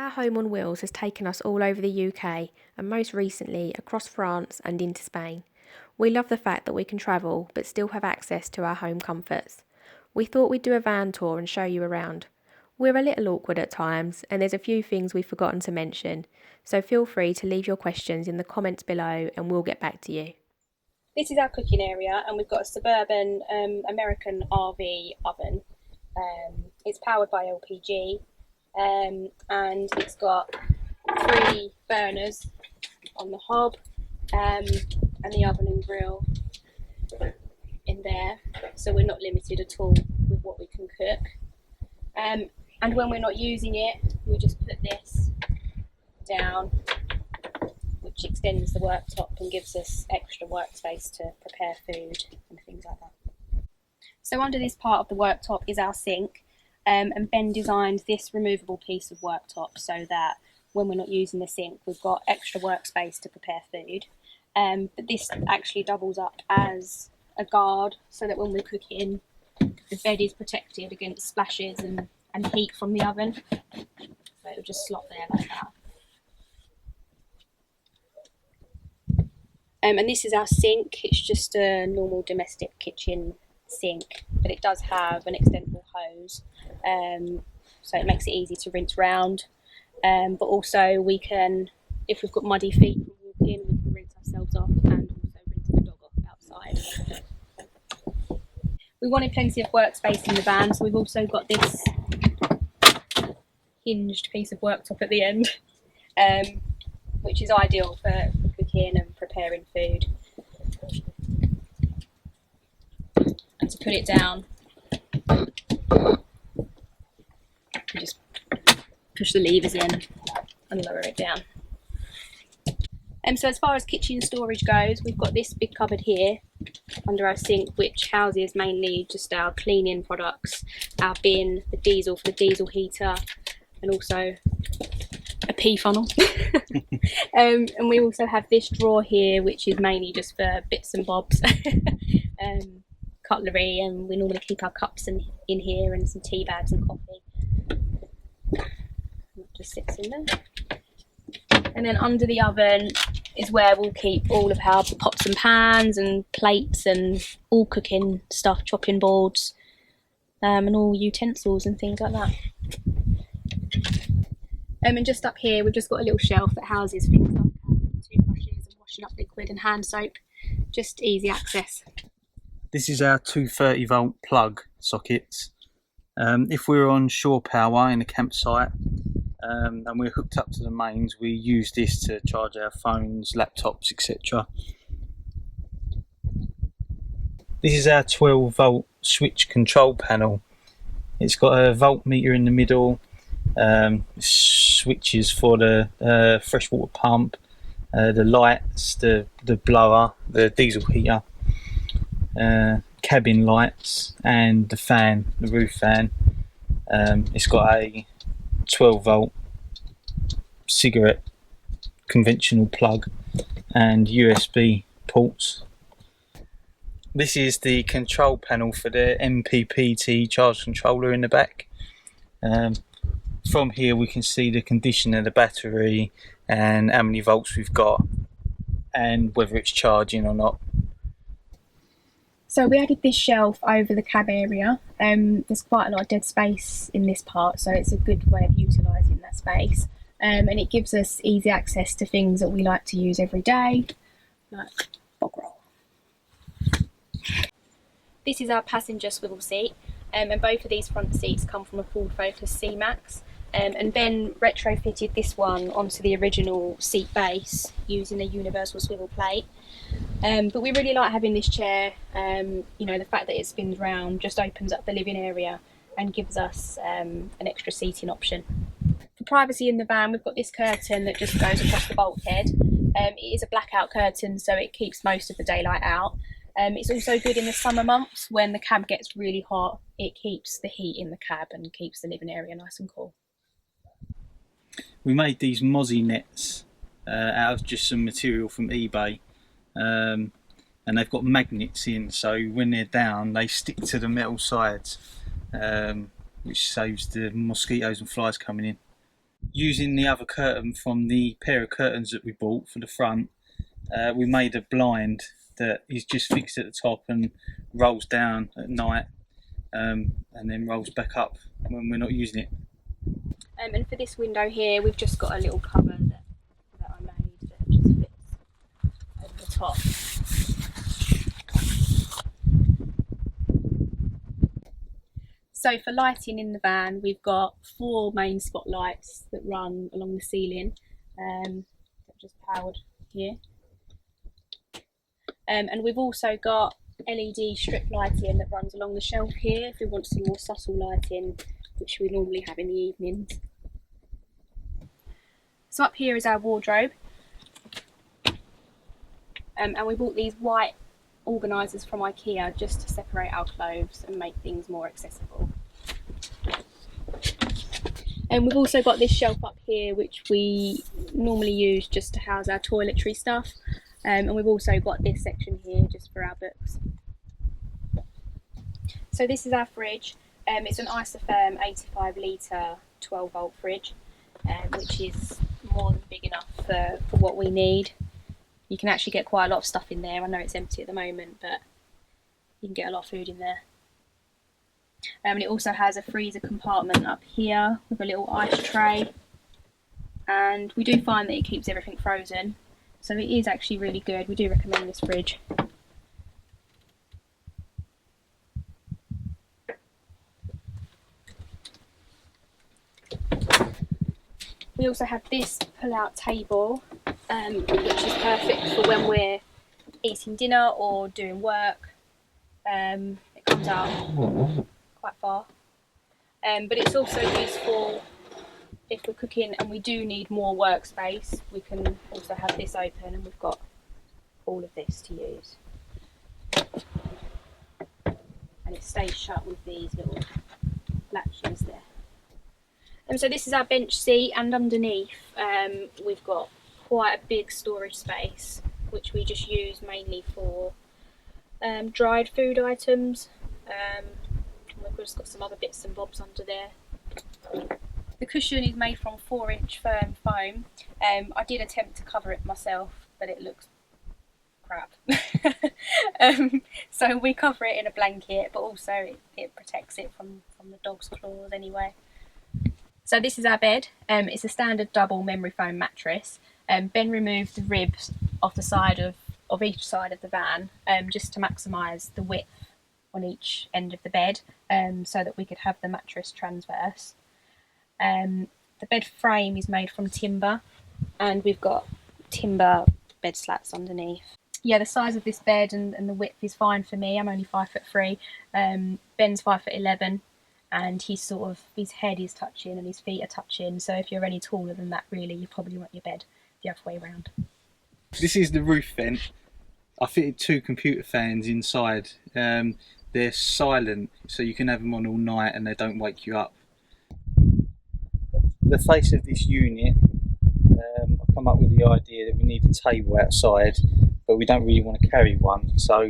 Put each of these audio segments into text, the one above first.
Our home on wheels has taken us all over the UK and most recently across France and into Spain. We love the fact that we can travel but still have access to our home comforts. We thought we'd do a van tour and show you around. We're a little awkward at times and there's a few things we've forgotten to mention, so feel free to leave your questions in the comments below and we'll get back to you. This is our cooking area and we've got a suburban American RV oven. It's powered by LPG. And it's got 3 burners on the hob and the oven and grill in there, so we're not limited at all with what we can cook. And when we're not using it, we just put this down, which extends the worktop and gives us extra workspace to prepare food and things like that. So under this part of the worktop is our sink. And Ben designed this removable piece of worktop so that when we're not using the sink, we've got extra workspace to prepare food. But this actually doubles up as a guard so that when we're cooking, the bed is protected against splashes and heat from the oven. So it'll just slot there like that. And this is our sink. It's just a normal domestic kitchen sink, but it does have an extendable hose, so it makes it easy to rinse round, but also we can, if we've got muddy feet from walking, we can rinse ourselves off and also rinse the dog off outside. We wanted plenty of workspace in the van, so we've also got this hinged piece of worktop at the end, which is ideal for cooking and preparing food. And to put it down, you just push the levers in and lower it down. So as far as kitchen storage goes, we've got this big cupboard here under our sink, which houses mainly just our cleaning products, our bin, the diesel for the diesel heater, and also a pea funnel. And we also have this drawer here, which is mainly just for bits and bobs. Cutlery, and we normally keep our cups in here and some tea bags and coffee. It just sits in there. And then under the oven is where we'll keep all of our pots and pans and plates and all cooking stuff, chopping boards, and all utensils and things like that. And just up here we've just got a little shelf that houses things like toothbrushes and washing up liquid and hand soap. Just easy access. This is our 230 volt plug sockets. If we're on shore power in a campsite and we're hooked up to the mains, we use this to charge our phones, laptops, etc. This is our 12 volt switch control panel. It's got a voltmeter in the middle, switches for the freshwater pump, the lights, the blower, the diesel heater, cabin lights, and the fan, the roof fan. It's got a 12 volt cigarette conventional plug and USB ports. This is the control panel for the MPPT charge controller in the back. From here we can see the condition of the battery and how many volts we've got and whether it's charging or not. So we added this shelf over the cab area. There's quite a lot of dead space in this part, so it's a good way of utilising that space. And it gives us easy access to things that we like to use every day, like bog roll. This is our passenger swivel seat, and both of these front seats come from a Ford Focus C-Max. And Ben retrofitted this one onto the original seat base using a universal swivel plate. But we really like having this chair. You know, the fact that it spins round just opens up the living area and gives us an extra seating option. For privacy in the van, we've got this curtain that just goes across the bulkhead. It is a blackout curtain, so it keeps most of the daylight out. It's also good in the summer months when the cab gets really hot. It keeps the heat in the cab and keeps the living area nice and cool. We made these mozzie nets out of just some material from eBay, and they've got magnets in, so when they're down they stick to the metal sides, which saves the mosquitoes and flies coming in. using the other curtain from the pair of curtains that we bought for the front, we made a blind that is just fixed at the top and rolls down at night, and then rolls back up when we're not using it. And for this window here, we've just got a little cover that I made that just fits over the top. So for lighting in the van, we've got 4 main spotlights that run along the ceiling, just powered here. And we've also got LED strip lighting that runs along the shelf here if we want some more subtle lighting, which we normally have in the evenings. So up here is our wardrobe, and we bought these white organisers from IKEA just to separate our clothes and make things more accessible. And we've also got this shelf up here which we normally use just to house our toiletry stuff, and we've also got this section here just for our books. So this is our fridge. It's an isotherm 85 litre 12 volt fridge, which is more than big enough for what we need. You can actually get quite a lot of stuff in there. I know it's empty at the moment, but you can get a lot of food in there. And it also has a freezer compartment up here with a little ice tray. And we do find that it keeps everything frozen, so it is actually really good. We do recommend this fridge. We also have this pull-out table, which is perfect for when we're eating dinner or doing work. It comes out quite far, but it's also useful if we're cooking and we do need more workspace. We can also have this open, and we've got all of this to use, and it stays shut with these little latches there. And so this is our bench seat, and underneath we've got quite a big storage space which we just use mainly for dried food items. We've just got some other bits and bobs under there. The cushion is made from 4-inch firm foam. I did attempt to cover it myself, but it looks crap. So we cover it in a blanket, but also it protects it from the dog's claws anyway. So this is our bed. It's a standard double memory foam mattress. Ben removed the ribs off the side of each side of the van, just to maximise the width on each end of the bed, so that we could have the mattress transverse. The bed frame is made from timber, and we've got timber bed slats underneath. Yeah, the size of this bed and the width is fine for me. I'm only 5'3". Ben's 5'11", and his head is touching and his feet are touching. So if you're any taller than that, really, you probably want your bed the other way around. This is the roof vent. I fitted 2 computer fans inside. They're silent, so you can have them on all night and they don't wake you up. The face of this unit, I've come up with the idea that we need a table outside, but we don't really want to carry one, so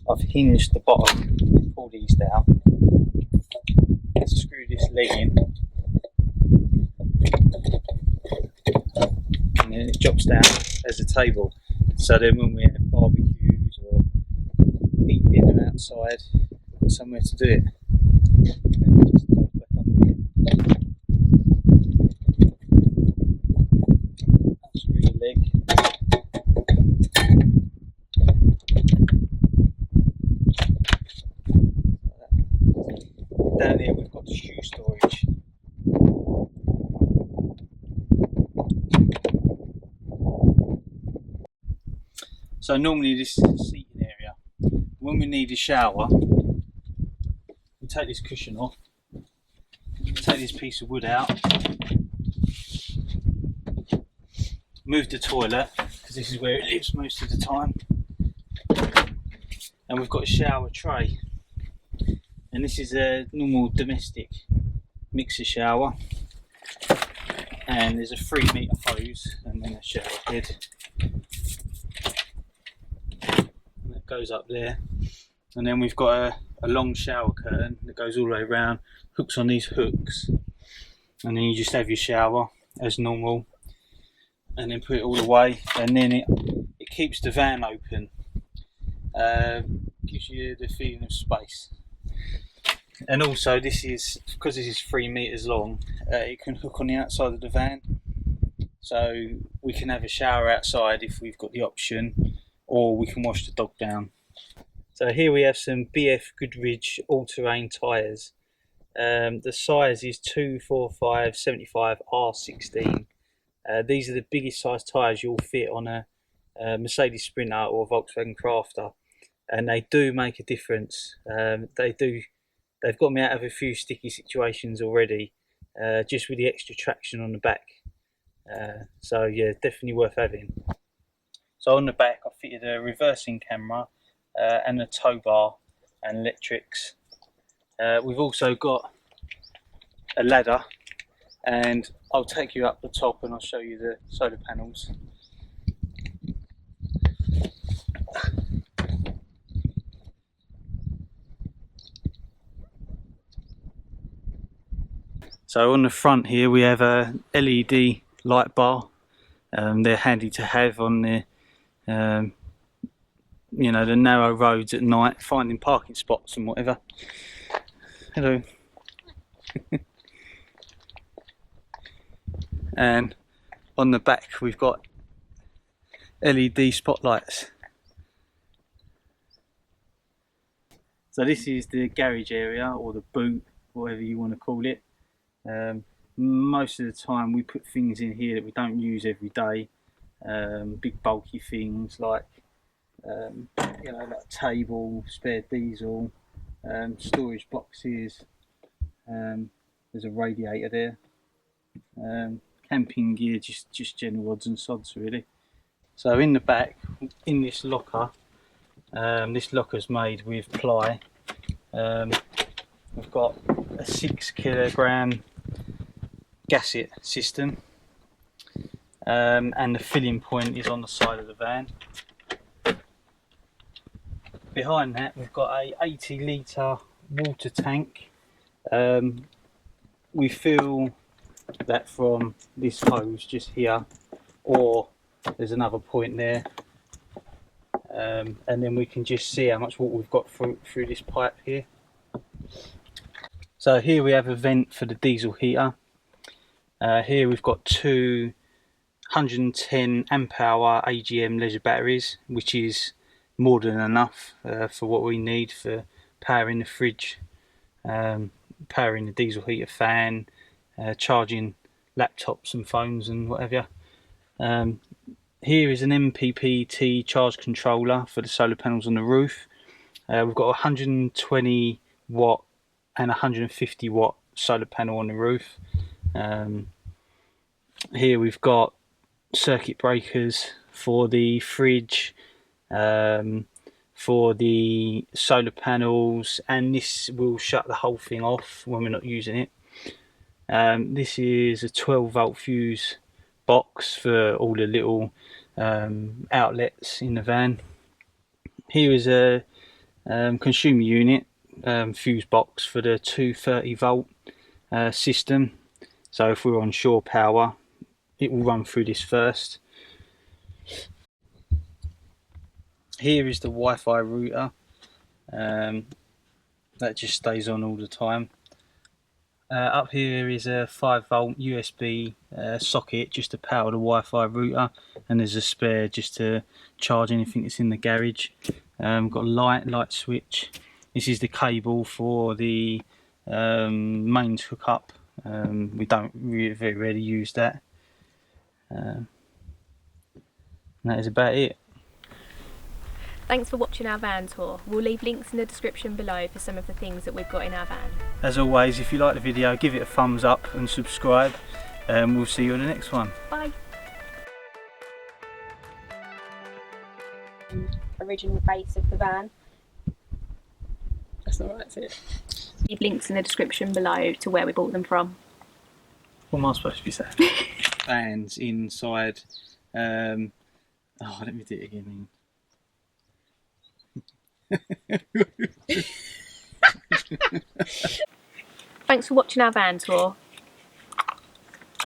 I've hinged the bottom and pull these down. Screw this leg in, and then it drops down as a table, so then when we have barbecues or eat dinner outside, we've got somewhere to do it. And it just goes back up again. Unscrew the leg. Down here we've got shoe storage. So normally this is a seating area. When we need a shower, we take this cushion off, take this piece of wood out, move the toilet, because this is where it lives most of the time, and we've got a shower tray. And this is a normal domestic mixer shower, and there's a 3-metre hose and then a shower head, and that goes up there. And then we've got a long shower curtain that goes all the way around, hooks on these hooks, and then you just have your shower as normal, and then put it all away, and then it keeps the van open. Gives you the feeling of space. And also, this is because this is 3 meters long, it can hook on the outside of the van, so we can have a shower outside if we've got the option, or we can wash the dog down. So here we have some BF Goodrich all-terrain tyres. The size is 245/75 R16. These are the biggest size tyres you'll fit on a Mercedes Sprinter or Volkswagen Crafter, and they do make a difference. They've got me out of a few sticky situations already, just with the extra traction on the back. So yeah, definitely worth having. So on the back I fitted a reversing camera and a tow bar and electrics. We've also got a ladder, and I'll take you up the top and I'll show you the solar panels. So on the front here we have a LED light bar. They're handy to have on the you know, the narrow roads at night, finding parking spots and whatever. Hello. And on the back we've got LED spotlights. So this is the garage area, or the boot, whatever you want to call it. Most of the time we put things in here that we don't use every day, big bulky things like you know, like table, spare diesel, storage boxes. There's a radiator there, camping gear, just general odds and sods really. So in the back, in this locker's made with ply. We've got a 6 kilogram gasket system, and the filling point is on the side of the van. Behind that we've got a 80 litre water tank. We fill that from this hose just here, or there's another point there, and then we can just see how much water we've got through this pipe here. So here we have a vent for the diesel heater. Here we've got two 110 amp hour AGM leisure batteries, which is more than enough for what we need for powering the fridge, powering the diesel heater fan, charging laptops and phones and whatever. Here is an MPPT charge controller for the solar panels on the roof. We've got a 120 watt and 150 watt solar panel on the roof. Here we've got circuit breakers for the fridge, for the solar panels, and this will shut the whole thing off when we're not using it. This is a 12 volt fuse box for all the little outlets in the van. Here is a consumer unit fuse box for the 230 volt system, so if we're on shore power it will run through this first. Here is the Wi-Fi router, that just stays on all the time. Up here is a 5 volt USB socket just to power the Wi-Fi router, and there's a spare just to charge anything that's in the garage. We've got a light switch. This is the cable for the mains hookup. We don't very rarely use that. And that is about it. Thanks for watching our van tour. We'll leave links in the description below for some of the things that we've got in our van. As always, if you like the video, give it a thumbs up and subscribe, and we'll see you in the next one. Bye. Original base of the van. That's not right, is it? Leave links in the description below to where we bought them from. What am I supposed to be saying? Fans inside. Let me do it again. Thanks for watching our van tour.